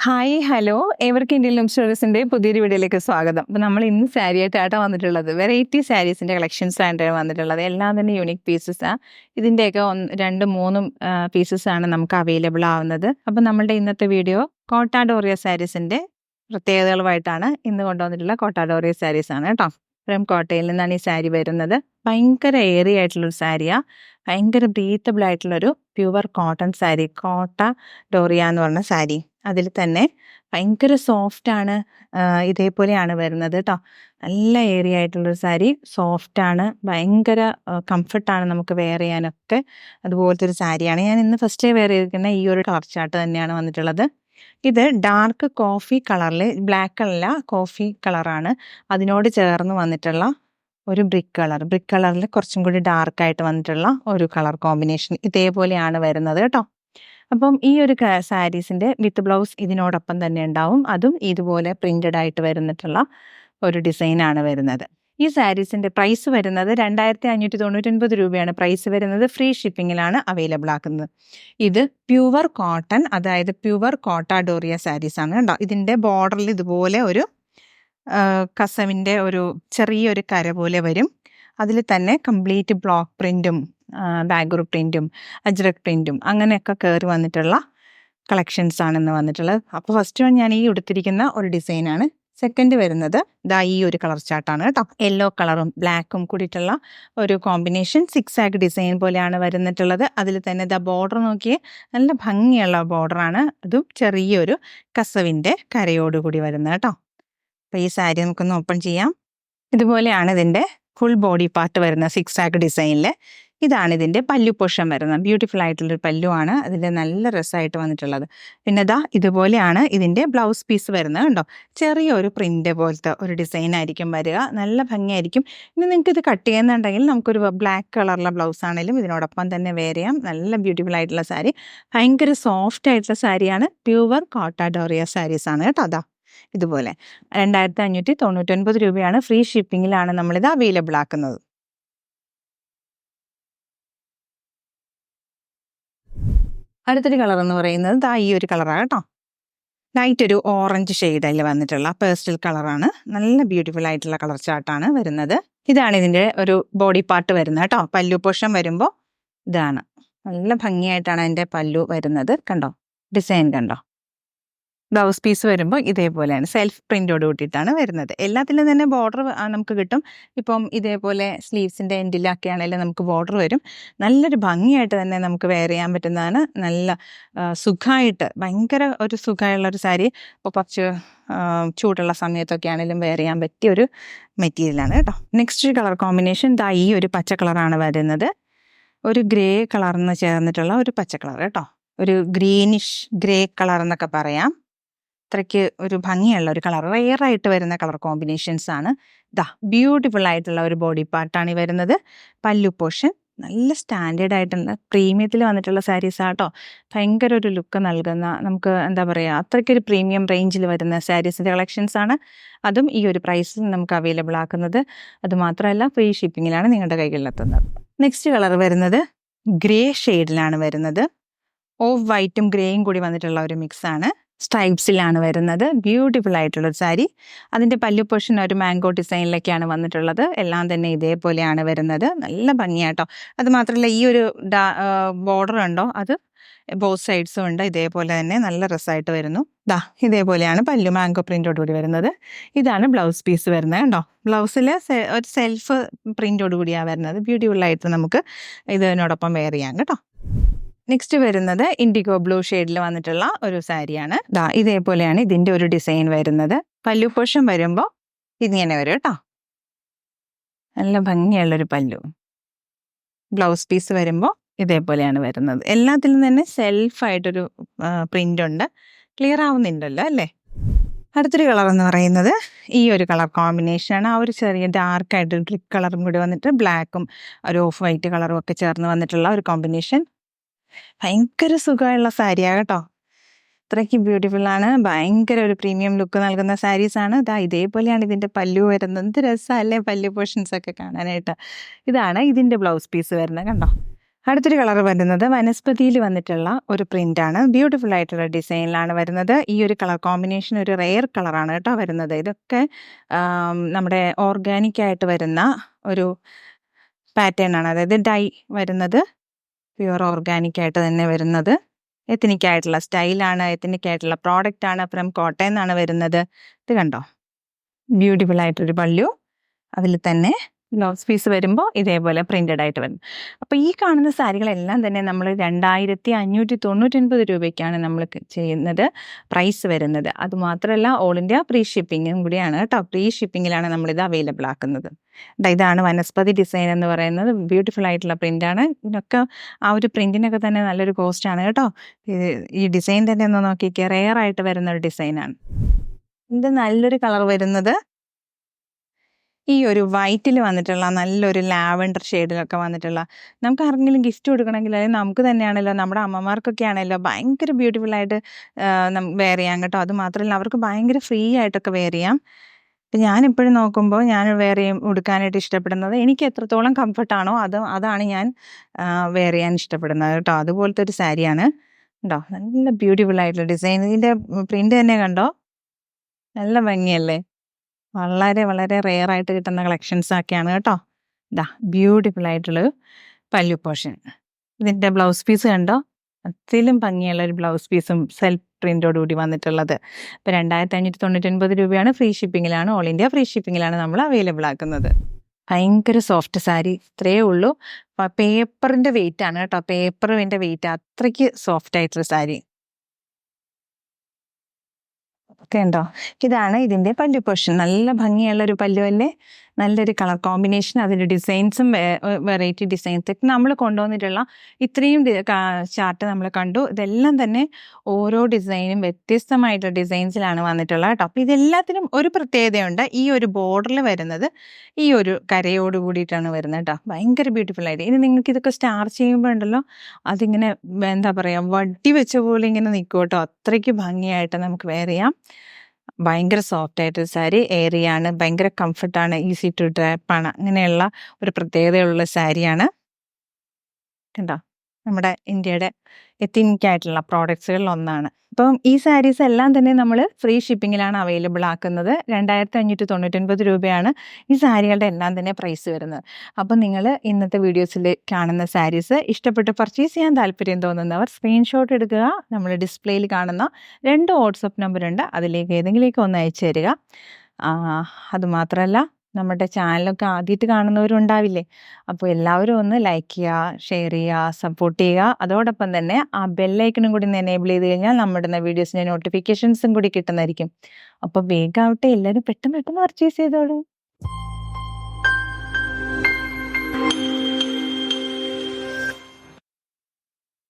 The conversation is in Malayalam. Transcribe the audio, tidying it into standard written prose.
ഹായ് ഹലോ ഏവർക്കും ഇന്ത്യൻ ലൂം സ്റ്റോറീസിൻ്റെ പുതിയൊരു വീഡിയോയിലേക്ക് സ്വാഗതം. അപ്പോൾ നമ്മൾ ഇന്ന് സാരി ആയിട്ടാണ് വന്നിട്ടുള്ളത്. വെറൈറ്റി സാരീസിൻ്റെ കളക്ഷൻസ് ആയിട്ടാണ് വന്നിട്ടുള്ളത്. എല്ലാം തന്നെ യൂണിക് പീസസാണ്. ഇതിൻ്റെയൊക്കെ 2, 3 പീസസാണ് നമുക്ക് അവൈലബിൾ ആവുന്നത്. അപ്പോൾ നമ്മളുടെ ഇന്നത്തെ വീഡിയോ കോട്ട ഡോറിയ സാരീസിൻ്റെ പ്രത്യേകതകളുമായിട്ടാണ് ഇന്ന് കൊണ്ടുവന്നിട്ടുള്ള കോട്ട ഡോറിയ സാരീസാണ് കേട്ടോ. ഫ്രം കോട്ടയിൽ നിന്നാണ് ഈ സാരി വരുന്നത്. ഭയങ്കര എയറി ആയിട്ടുള്ളൊരു സാരിയാണ്. ഭയങ്കര ബ്രീത്തബിൾ ആയിട്ടുള്ളൊരു പ്യുവർ കോട്ടൺ സാരി, കോട്ട ഡോറിയ എന്ന് പറഞ്ഞ സാരി. അതിൽ തന്നെ ഭയങ്കര സോഫ്റ്റാണ്. ഇതേപോലെയാണ് വരുന്നത് കേട്ടോ. നല്ല ഏരിയ ആയിട്ടുള്ളൊരു സാരി, സോഫ്റ്റാണ്, ഭയങ്കര കംഫർട്ടാണ് നമുക്ക് വെയർ ചെയ്യാനൊക്കെ. അതുപോലത്തെ ഒരു സാരിയാണ്. ഞാൻ ഇന്ന് ഫസ്റ്റ് വെയർ ചെയ്തിരിക്കുന്ന ഈ ഒരു കളർ ചാർട്ട് തന്നെയാണ് വന്നിട്ടുള്ളത്. ഇത് ഡാർക്ക് കോഫി കളറിൽ, ബ്ലാക്ക് അല്ല കോഫി കളറാണ്. അതിനോട് ചേർന്ന് വന്നിട്ടുള്ള ഒരു ബ്രിക്ക് കളറിൽ കുറച്ചും കൂടി ഡാർക്കായിട്ട് വന്നിട്ടുള്ള ഒരു കളർ കോമ്പിനേഷൻ ഇതേപോലെയാണ് വരുന്നത് കേട്ടോ. അപ്പം ഈ ഒരു സാരീസിൻ്റെ വിത്ത് ബ്ലൗസ് ഇതിനോടൊപ്പം തന്നെ ഉണ്ടാവും. അതും ഇതുപോലെ പ്രിൻ്റഡ് ആയിട്ട് വരുന്നിട്ടുള്ള ഒരു ഡിസൈനാണ് വരുന്നത്. ഈ സാരീസിൻ്റെ പ്രൈസ് വരുന്നത് 2599 രൂപയാണ് പ്രൈസ് വരുന്നത്. ഫ്രീ ഷിപ്പിങ്ങിലാണ് അവൈലബിൾ ആക്കുന്നത്. ഇത് പ്യുവർ കോട്ടൺ, അതായത് പ്യുവർ കോട്ട ഡോറിയ സാരീസാണ് കേട്ടോ. ഇതിൻ്റെ ബോർഡറിൽ ഇതുപോലെ ഒരു കസവിൻ്റെ ഒരു ചെറിയൊരു കര പോലെ വരും. അതിൽ തന്നെ കംപ്ലീറ്റ് ബ്ലോക്ക് പ്രിൻറ്റും ബാഗുർ പ്രിൻറ്റും അജ്രക് പ്രിൻറ്റും അങ്ങനെയൊക്കെ കയറി വന്നിട്ടുള്ള കളക്ഷൻസാണ് ഇന്ന് വന്നിട്ടുള്ളത്. അപ്പോൾ ഫസ്റ്റ് ഞാൻ ഈ എടുത്തിരിക്കുന്ന ഒരു ഡിസൈനാണ്. സെക്കൻഡ് വരുന്നത് ഈ ഒരു കളർ ചാർട്ടാണ് കേട്ടോ. യെല്ലോ കളറും ബ്ലാക്കും കൂടിയിട്ടുള്ള ഒരു കോമ്പിനേഷൻ, സിക്സാഗ് ഡിസൈൻ പോലെയാണ് വരുന്നിട്ടുള്ളത്. അതിൽ തന്നെ ബോർഡർ നോക്കിയേ, നല്ല ഭംഗിയുള്ള ബോർഡറാണ്. അതും ചെറിയൊരു കസവിൻ്റെ കരയോടുകൂടി വരുന്നത് കേട്ടോ. അപ്പോൾ ഈ സാരി നമുക്കൊന്ന് ഓപ്പൺ ചെയ്യാം. ഇതുപോലെയാണ് ഇതിൻ്റെ ഫുൾ ബോഡി പാർട്ട് വരുന്നത്, സിക്സാഗ് ഡിസൈനിൽ. ഇതാണ് ഇതിൻ്റെ പല്ലു പോർഷൻ വരുന്നത്. ബ്യൂട്ടിഫുൾ ആയിട്ടുള്ളൊരു പല്ലുവാണ് അതിൽ നല്ല രസമായിട്ട് വന്നിട്ടുള്ളത്. പിന്നെ ഇതുപോലെയാണ് ഇതിൻ്റെ ബ്ലൗസ് പീസ് വരുന്നത് കണ്ടോ. ചെറിയൊരു പ്രിൻ്റ് പോലത്തെ ഒരു ഡിസൈൻ ആയിരിക്കും വരിക. നല്ല ഭംഗിയായിരിക്കും. ഇനി നിങ്ങൾക്ക് ഇത് കട്ട് ചെയ്യുന്നുണ്ടെങ്കിൽ നമുക്കൊരു ബ്ലാക്ക് കളറിലെ ബ്ലൗസ് ആണെങ്കിലും ഇതിനോടൊപ്പം തന്നെ വെയർ ചെയ്യാം. നല്ല ബ്യൂട്ടിഫുൾ ആയിട്ടുള്ള സാരി, ഭയങ്കര സോഫ്റ്റ് ആയിട്ടുള്ള സാരിയാണ്. പ്യുവർ കോട്ട ഡോറിയ സാരീസാണ് കേട്ടോ. ഇതുപോലെ 2599 രൂപയാണ്. ഫ്രീ ഷിപ്പിങ്ങിലാണ് നമ്മളിത് അവൈലബിൾ ആക്കുന്നത്. അടുത്തൊരു കളർ എന്ന് പറയുന്നത് ഈ ഒരു കളറാണ് കേട്ടോ. ലൈറ്റ് ഒരു ഓറഞ്ച് ഷെയ്ഡിൽ വന്നിട്ടുള്ള പേസ്റ്റൽ കളറാണ്. നല്ല ബ്യൂട്ടിഫുൾ ആയിട്ടുള്ള കളർ ചാർട്ടാണ് വരുന്നത്. ഇതാണ് ഇതിൻ്റെ ഒരു ബോഡി പാർട്ട് വരുന്നത് കേട്ടോ. പല്ലു പോർഷൻ വരുമ്പോൾ ഇതാണ്. നല്ല ഭംഗിയായിട്ടാണ് അതിൻ്റെ പല്ലു വരുന്നത് കണ്ടോ. ഡിസൈൻ കണ്ടോ. ബ്ലൗസ് പീസ് വരുമ്പോൾ ഇതേപോലെയാണ്, സെൽഫ് പ്രിൻ്റോട് കൂട്ടിയിട്ടാണ് വരുന്നത്. എല്ലാത്തിലും തന്നെ ബോർഡർ നമുക്ക് കിട്ടും. ഇപ്പം ഇതേപോലെ സ്ലീവ്സിൻ്റെ എൻഡിലൊക്കെ ആണെങ്കിലും നമുക്ക് ബോർഡർ വരും. നല്ലൊരു ഭംഗിയായിട്ട് തന്നെ നമുക്ക് വെയർ ചെയ്യാൻ പറ്റുന്നതാണ്. നല്ല സുഖമായിട്ട്, ഭയങ്കര ഒരു സുഖമുള്ളൊരു സാരി. ഇപ്പോൾ കുറച്ച് ചൂടുള്ള സമയത്തൊക്കെ ആണെങ്കിലും വെയർ ചെയ്യാൻ പറ്റിയ ഒരു മെറ്റീരിയലാണ് കേട്ടോ. നെക്സ്റ്റ് കളർ കോമ്പിനേഷൻ ഈ ഒരു പച്ച കളറാണ് വരുന്നത്. ഒരു ഗ്രേ കളറിന് ചേർന്നിട്ടുള്ള ഒരു പച്ച കളർ കേട്ടോ. ഒരു ഗ്രീനിഷ് ഗ്രേ കളർ എന്നൊക്കെ പറയാം. അത്രയ്ക്ക് ഒരു ഭംഗിയുള്ള ഒരു കളർ, റെയറായിട്ട് വരുന്ന കളർ കോമ്പിനേഷൻസ് ആണ്. ബ്യൂട്ടിഫുൾ ആയിട്ടുള്ള ഒരു ബോഡി പാർട്ടാണ് ഈ വരുന്നത്. പല്ലു പോർഷൻ നല്ല സ്റ്റാൻഡേർഡ് ആയിട്ടുള്ള പ്രീമിയത്തിൽ വന്നിട്ടുള്ള സാരീസ് ആട്ടോ. ഭയങ്കര ഒരു ലുക്ക് നൽകുന്ന, നമുക്ക് എന്താ പറയുക, അത്രയ്ക്കൊരു പ്രീമിയം റേഞ്ചിൽ വരുന്ന സാരീസിൻ്റെ കളക്ഷൻസ് ആണ്. അതും ഈ ഒരു പ്രൈസിൽ നമുക്ക് അവൈലബിൾ ആക്കുന്നത്. അതുമാത്രമല്ല ഫ്രീ ഷിപ്പിങ്ങിലാണ് നിങ്ങളുടെ കൈകളിലെത്തുന്നത്. നെക്സ്റ്റ് കളർ വരുന്നത് ഗ്രേ ഷെയ്ഡിലാണ് വരുന്നത്. ഓഫ് വൈറ്റും ഗ്രേയും കൂടി വന്നിട്ടുള്ള ഒരു മിക്സാണ്. സ്ട്രൈപ്സിലാണ് വരുന്നത്. ബ്യൂട്ടിഫുൾ ആയിട്ടുള്ളൊരു സാരി. അതിൻ്റെ പല്ലു പോർഷൻ ഒരു മാംഗോ ഡിസൈനിലേക്കാണ് വന്നിട്ടുള്ളത്. എല്ലാം തന്നെ ഇതേപോലെയാണ് വരുന്നത്. നല്ല ഭംഗിയാട്ടോ. അത് മാത്രമല്ല ഈ ഒരു ബോർഡർ ഉണ്ടോ, അത് ബോത്ത് സൈഡ്സും ഉണ്ട്. ഇതേപോലെ തന്നെ നല്ല രസമായിട്ട് വരുന്നു. ഇതേപോലെയാണ് പല്ലു, മാംഗോ പ്രിൻ്റോടുകൂടി വരുന്നത്. ഇതാണ് ബ്ലൗസ് പീസ് വരുന്നത് കണ്ടോ. ബ്ലൗസിൽ ഒരു സെൽഫ് പ്രിൻ്റോട് കൂടിയാണ് വരുന്നത്. ബ്യൂട്ടിഫുൾ ആയിട്ട് നമുക്ക് ഇതിനോടൊപ്പം വെയർ ചെയ്യാം കേട്ടോ. നെക്സ്റ്റ് വരുന്നത് ഇൻഡിഗോ ബ്ലൂ ഷെയ്ഡിൽ വന്നിട്ടുള്ള ഒരു സാരിയാണ്. ഇതേപോലെയാണ് ഇതിൻ്റെ ഒരു ഡിസൈൻ വരുന്നത്. പല്ലു പോർഷൻ വരുമ്പോൾ ഇങ്ങനെ വരും കേട്ടോ. നല്ല ഭംഗിയുള്ളൊരു പല്ലു. ബ്ലൗസ് പീസ് വരുമ്പോൾ ഇതേപോലെയാണ് വരുന്നത്. എല്ലാത്തിലും തന്നെ സെൽഫായിട്ടൊരു പ്രിൻ്റ് ഉണ്ട്. ക്ലിയർ ആവുന്നുണ്ടല്ലോ അല്ലേ. അടുത്തൊരു കളർ എന്ന് പറയുന്നത് ഈ ഒരു കളർ കോമ്പിനേഷനാണ്. ആ ഒരു ചെറിയ ഡാർക്കായിട്ട് ബ്രിക്ക് കളറും കൂടി വന്നിട്ട് ബ്ലാക്കും ഒരു ഓഫ് വൈറ്റ് കളറും ഒക്കെ ചേർന്ന് വന്നിട്ടുള്ള ഒരു കോമ്പിനേഷൻ. ഭയങ്കര സുഖമുള്ള സാരിയാണ് കേട്ടോ. അത്രയ്ക്ക് ബ്യൂട്ടിഫുള്ളാണ്. ഭയങ്കര ഒരു പ്രീമിയം ലുക്ക് നൽകുന്ന സാരീസാണ്. ഇതേപോലെയാണ് ഇതിൻ്റെ പല്ലു വരുന്നത്. എന്ത് രസമല്ലേ പല്ലു പോർഷൻസ് ഒക്കെ കാണാനായിട്ട്. ഇതാണ് ഇതിൻ്റെ ബ്ലൗസ് പീസ് വരുന്നത് കണ്ടോ. അടുത്തൊരു കളർ വരുന്നത് വനസ്പതിയിൽ വന്നിട്ടുള്ള ഒരു പ്രിൻ്റാണ്. ബ്യൂട്ടിഫുൾ ആയിട്ടുള്ള ഡിസൈനിലാണ് വരുന്നത്. ഈ ഒരു കളർ കോമ്പിനേഷൻ ഒരു റെയർ കളറാണ് കേട്ടോ വരുന്നത്. ഇതൊക്കെ നമ്മുടെ ഓർഗാനിക് ആയിട്ട് വരുന്ന ഒരു പാറ്റേൺ ആണ്. അതായത് ഡൈ വരുന്നത് പ്യുവർ ഓർഗാനിക് ആയിട്ട് തന്നെ വരുന്നത്. എത്തനിക് ആയിട്ടുള്ള സ്റ്റൈലാണ്, എത്തനിക് ആയിട്ടുള്ള പ്രോഡക്റ്റ് ആണ്. ഫ്രം കോട്ടയം എന്നാണ് വരുന്നത്. ഇത് കണ്ടോ, ബ്യൂട്ടിഫുൾ ആയിട്ടൊരു പല്ലു, അതിൽ തന്നെ ബ്ലൗസ് പീസ് വരുമ്പോൾ ഇതേപോലെ പ്രിൻ്റഡ് ആയിട്ട് വരും. അപ്പോൾ ഈ കാണുന്ന സാരികളെല്ലാം തന്നെ നമ്മൾ 2599 രൂപയ്ക്കാണ് നമ്മൾ ചെയ്യുന്നത് പ്രൈസ് വരുന്നത്. അതുമാത്രമല്ല ഓൾ ഇന്ത്യ ഫ്രീ ഷിപ്പിങ്ങും കൂടിയാണ് കേട്ടോ. ഫ്രീ ഷിപ്പിങ്ങിലാണ് നമ്മളിത് അവൈലബിൾ ആക്കുന്നത്. ഇതാണ് വനസ്പതി ഡിസൈൻ എന്ന് പറയുന്നത്. ബ്യൂട്ടിഫുൾ ആയിട്ടുള്ള പ്രിൻ്റാണ്. ഇതിനൊക്കെ ആ ഒരു പ്രിൻറ്റിനൊക്കെ തന്നെ നല്ലൊരു കോസ്റ്റാണ് കേട്ടോ. ഈ ഡിസൈൻ തന്നെ ഒന്ന് നോക്കിക്കേ, റെയർ ആയിട്ട് വരുന്ന ഒരു ഡിസൈനാണ്. ഇത് നല്ലൊരു കളർ വരുന്നത് ഈ ഒരു വൈറ്റിൽ വന്നിട്ടുള്ള നല്ലൊരു ലാവൻഡർ ഷെയ്ഡിലൊക്കെ വന്നിട്ടുള്ള, നമുക്ക് ആർക്കെങ്കിലും ഗിഫ്റ്റ് കൊടുക്കണമെങ്കിൽ അല്ലെങ്കിൽ നമുക്ക് തന്നെയാണല്ലോ, നമ്മുടെ അമ്മമാർക്കൊക്കെ ആണല്ലോ ഭയങ്കര ബ്യൂട്ടിഫുള്ളായിട്ട് വെയർ ചെയ്യാം കേട്ടോ. അത് മാത്രമല്ല അവർക്ക് ഭയങ്കര ഫ്രീ ആയിട്ടൊക്കെ വെയർ ചെയ്യാം. ഇപ്പം ഞാനെപ്പോഴും നോക്കുമ്പോൾ ഞാൻ വെയർ ഉടുക്കാനായിട്ട് ഇഷ്ടപ്പെടുന്നത് എനിക്ക് എത്രത്തോളം കംഫർട്ടാണോ അതാണ് ഞാൻ വെയർ ചെയ്യാൻ ഇഷ്ടപ്പെടുന്നത് കേട്ടോ. അതുപോലത്തെ ഒരു സാരിയാണ് കേട്ടോ. നല്ല ബ്യൂട്ടിഫുൾ ആയിട്ടുള്ള ഡിസൈൻ. ഇതിൻ്റെ പ്രിൻ്റ് തന്നെ കണ്ടോ, നല്ല ഭംഗിയല്ലേ. വളരെ വളരെ റെയർ ആയിട്ട് കിട്ടുന്ന കളക്ഷൻസ് ഒക്കെയാണ് കേട്ടോ. ബ്യൂട്ടിഫുൾ ആയിട്ടുള്ള പല്ലു പോർഷൻ. ഇതിൻ്റെ ബ്ലൗസ് പീസ് കണ്ടോ, അതിലും ഭംഗിയുള്ള ഒരു ബ്ലൗസ് പീസും സെൽഫ് പ്രിൻ്റോടുകൂടി വന്നിട്ടുള്ളത്. ഇപ്പോൾ 2599 രൂപയാണ്. ഫ്രീ ഷിപ്പിങ്ങിലാണ്, ഓൾ ഇന്ത്യ ഫ്രീ ഷിപ്പിങ്ങിലാണ് നമ്മൾ അവൈലബിൾ ആക്കുന്നത്. ഭയങ്കര സോഫ്റ്റ് സാരി, ഇത്രയേ ഉള്ളൂ. പേപ്പറിൻ്റെ വെയിറ്റ് ആണ് കേട്ടോ, പേപ്പറിൻ്റെ വെയിറ്റ്, അത്രയ്ക്ക് സോഫ്റ്റ് ആയിട്ടുള്ള സാരി ഒക്കെ ഉണ്ടോ. ഇതാണ് ഇതിൻ്റെ പല്ലു പോർഷൻ. നല്ല ഭംഗിയുള്ള ഒരു പല്ലു അല്ലേ, നല്ലൊരു കളർ കോമ്പിനേഷൻ, അതിൻ്റെ ഡിസൈൻസും വെറൈറ്റി ഡിസൈൻസ് ഒക്കെ നമ്മൾ കൊണ്ടുവന്നിട്ടുള്ള ഇത്രയും ചാർട്ട് നമ്മൾ കണ്ടു. ഇതെല്ലാം തന്നെ ഓരോ ഡിസൈനും വ്യത്യസ്തമായിട്ടുള്ള ഡിസൈൻസിലാണ് വന്നിട്ടുള്ളത് കേട്ടോ. അപ്പോൾ ഇതെല്ലാത്തിനും ഒരു പ്രത്യേകതയുണ്ട്. ഈ ഒരു ബോർഡറിൽ വരുന്നത് ഈ ഒരു കരയോട് കൂടിയിട്ടാണ് വരുന്നത് കേട്ടോ. ഭയങ്കര ബ്യൂട്ടിഫുൾ ആയിട്ട്. ഇനി നിങ്ങൾക്ക് ഇതൊക്കെ സ്റ്റാർ ചെയ്യുമ്പോൾ ഉണ്ടല്ലോ, അതിങ്ങനെ എന്താ പറയുക, വട്ടി വെച്ച പോലെ ഇങ്ങനെ നിൽക്കും കേട്ടോ. അത്രയ്ക്ക് ഭംഗിയായിട്ട് നമുക്ക് വെയർ ചെയ്യാം. ഭയങ്കര സോഫ്റ്റ് ആയിട്ടൊരു സാരി, എയറിയാണ്, ഭയങ്കര കംഫർട്ടാണ്, ഈസി ടു ഡ്രാപ്പാണ്. അങ്ങനെയുള്ള ഒരു പ്രത്യേകതയുള്ള സാരിയാണ് കണ്ടോ. നമ്മുടെ ഇന്ത്യയുടെ എത്തനിക് ആയിട്ടുള്ള പ്രോഡക്ട്സുകളിൽ ഒന്നാണ്. അപ്പം ഈ സാരീസ് എല്ലാം തന്നെ നമ്മൾ ഫ്രീ ഷിപ്പിങ്ങിലാണ് അവൈലബിൾ ആക്കുന്നത്. 2599 രൂപയാണ് ഈ സാരികളുടെ എല്ലാം തന്നെ പ്രൈസ് വരുന്നത്. അപ്പം നിങ്ങൾ ഇന്നത്തെ വീഡിയോസിൽ കാണുന്ന സാരീസ് ഇഷ്ടപ്പെട്ട് പർച്ചേസ് ചെയ്യാൻ താല്പര്യം തോന്നുന്നവർ സ്ക്രീൻഷോട്ട് എടുക്കുക. നമ്മൾ ഡിസ്പ്ലേയിൽ കാണുന്ന 2 വാട്സപ്പ് നമ്പറുണ്ട്, അതിലേക്ക് ഏതെങ്കിലുമൊക്കെ ഒന്ന് അയച്ചു തരിക. അതുമാത്രമല്ല നമ്മുടെ ചാനലൊക്കെ ആദ്യമായിട്ട് കാണുന്നവരുണ്ടാവില്ലേ, അപ്പോൾ എല്ലാവരും ഒന്ന് ലൈക്ക് ചെയ്യുക, ഷെയർ ചെയ്യുക, സപ്പോർട്ട് ചെയ്യുക. അതോടൊപ്പം തന്നെ ആ ബെല്ലൈക്കണും കൂടി എനേബിൾ ചെയ്ത് കഴിഞ്ഞാൽ നമ്മുടെ വീഡിയോസിൻ്റെ നോട്ടിഫിക്കേഷൻസും കൂടി കിട്ടുന്നതായിരിക്കും. അപ്പോൾ വേഗമാവട്ടെ, എല്ലാവരും പെട്ടെന്ന് പർച്ചേസ് ചെയ്തോളൂ.